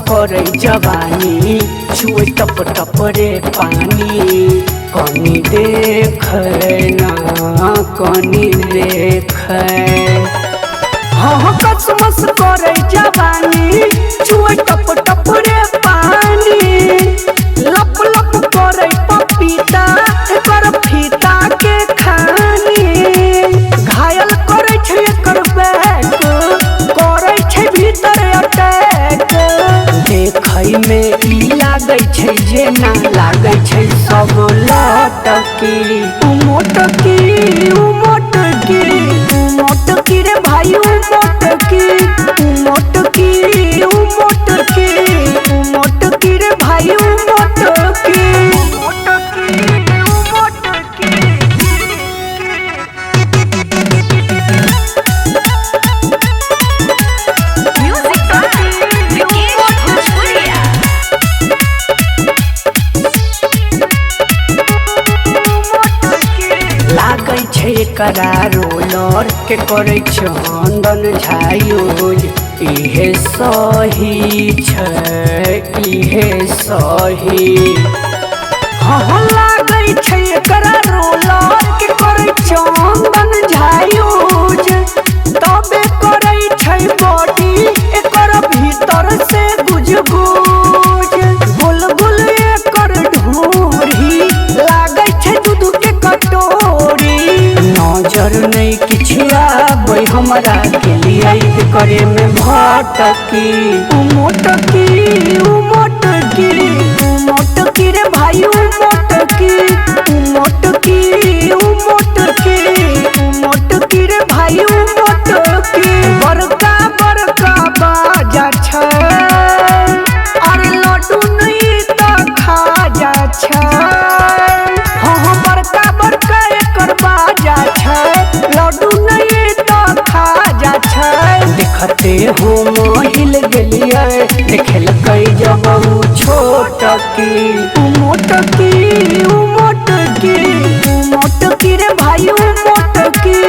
करे जवानी छुए टप टप रे पानी कनी देख ना कनी देख हाँ कसमस करे जवानी छुए टप टप रे पानी लप लप करे पपीता एकर फीता के खानी घायल करे छै एकर बैक करे छै भीतर अटैक देखै में ई लागै छै जेना लागै छै सब लटकी मोटकी मोटकी मोटकी रे भाई मोटकी मोटकी मोटकी मोटकी रे भाई मोटकी लागै छै एकरा रोलर के करे चंदन झायूज इहे सही छै इहे सही हाँ लागै छै एकरा रोलर के करे चंदन झायूज तबे करे छै बॉडी एकर भीतर से गुजगुज गोल गोल एकर ढूंढी लागै छै दूध के कटोरी नजर नहीं किछ आबै हमरा के लिए करे में भटकी मोटकी मोटकी मोटकी रे भाई मोटकी मोटकी मोटकी मोटकी रे भाई मोटकी बड़का बड़का बाजा छै अरे लड्डू नहीं तो खा जा छै हाँ बड़का बड़का एकर बाजा छै लड्डू नहीं तो खा जा छै देखते हो हिल गेलिए देखेलकै जब छोटकी मोटकी मोटकी मोटकी रे भाई मोटकी